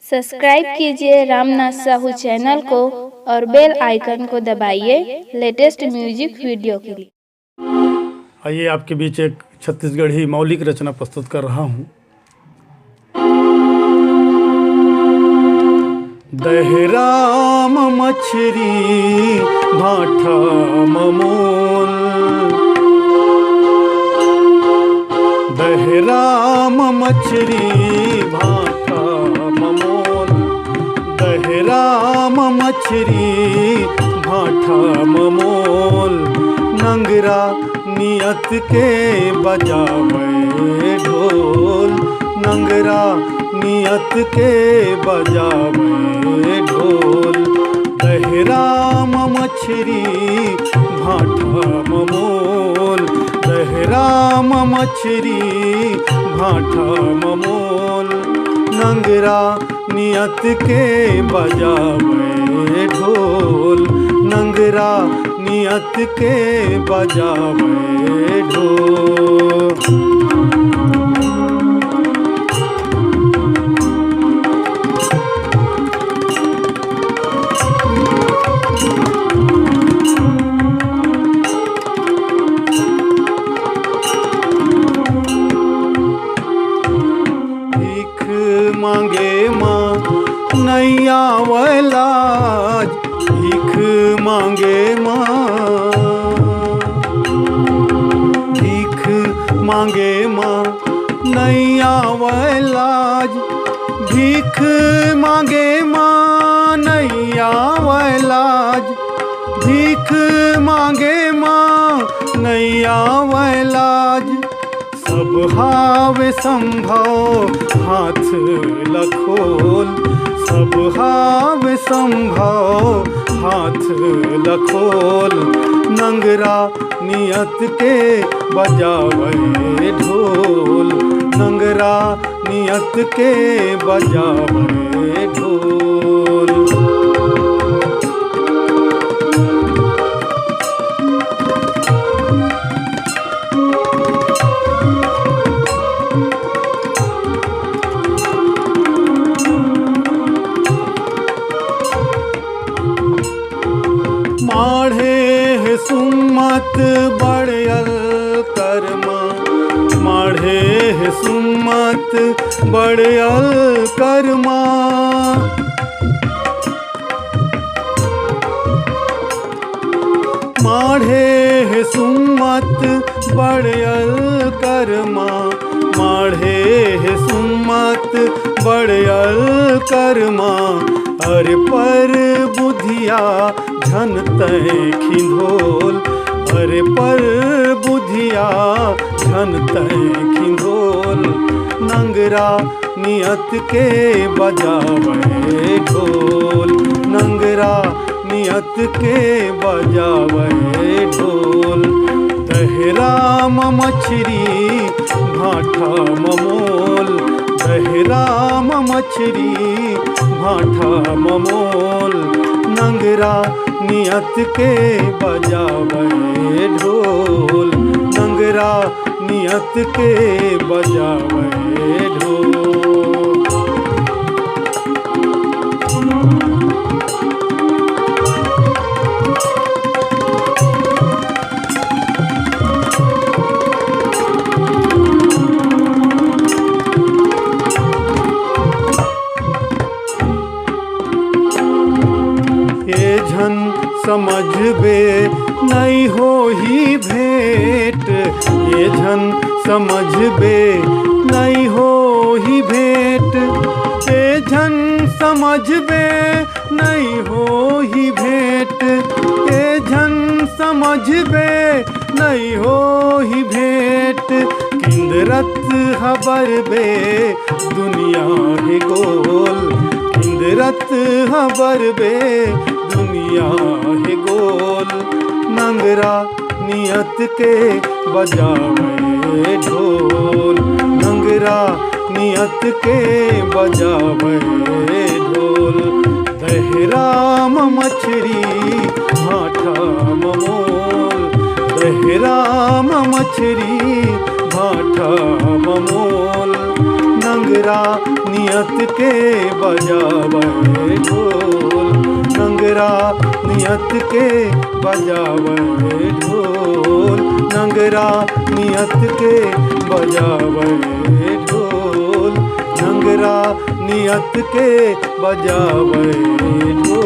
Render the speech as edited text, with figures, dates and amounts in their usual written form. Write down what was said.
Subscribe कीजिए Ramnath Sahu channel को और बेल आइकन को दबाइए लेटेस्ट म्यूजिक वीडियो के लिए। आइए आपके बीच एक छत्तीसगढ़ी मौलिक रचना प्रस्तुत कर रहा हूँ। दहराम मछरी भाठा ममोल, दहराम मछरी भाठा ममोल, दहराम मछरी भाठा ममोल। नंगरा नियत के बजावे ढोल, नंगरा नियत के बजावे ढोल। दहराम मछरी भाठा ममोल, दहराम मछरी भाठा ममोल। नंगरा नियत के बजावे ढोल, नंगरा नियत के बजावे ढोल। मांगे माँ नैया वैलाज, भीख मांगे माँ, भीख मांगे माँ नैया वैलाज, भीख मांगे माँ नैया वैलाज, भीख मांगे माँ नैया वैलाज। सब हावे संभव हाथ लखोल, सब हावे संभव हाथ लखोल। नंगरा नियत के बजावे ढोल, नंगरा नियत के बजावे ढोल। माढ़े है सुमत बड़यल कर्मा, माढ़े है सुमत बड़यल कर्मा। माढ़े है सुमत बड़यल कर्मा, माढ़े है सुमत बड़यल कर्मा। अरे पर बुधिया झन तय खिंधोल, अरे पर बुधिया झन तय खिंधोल। नंगरा नियत के बजावे ढोल, नंगरा नियत के बजावे ढोल। दहराम मछरी भाठा ममोल, दहराम मछरी भाठा ममोल। नंगरा नियत के बजावे ढोल, नंगरा नियत के बजावे ढोल। ये झन समझबे नहीं हो ही भेंट, ये झन समझबे नहीं हो ही भेंट, ये झन समझबे नहीं हो ही भेंट, ये झन समझबे नहीं हो ही भेंट। किंदरत हबर बे दुनिया है गोल, किंदरत हबर बे दुनिया है गोल। नंगरा नियत के बजावे ढोल, नंगरा नियत के बजावे ढोल। दहराम मछरी भाठा ममोल, दहराम मछरी भाठा ममोल। नंगरा नियत के बजावे ढोल, नंगरा नियत के बजावे ढोल, नंगरा नियत के बजावे ढोल, नंगरा नियत के बजावे ढोल।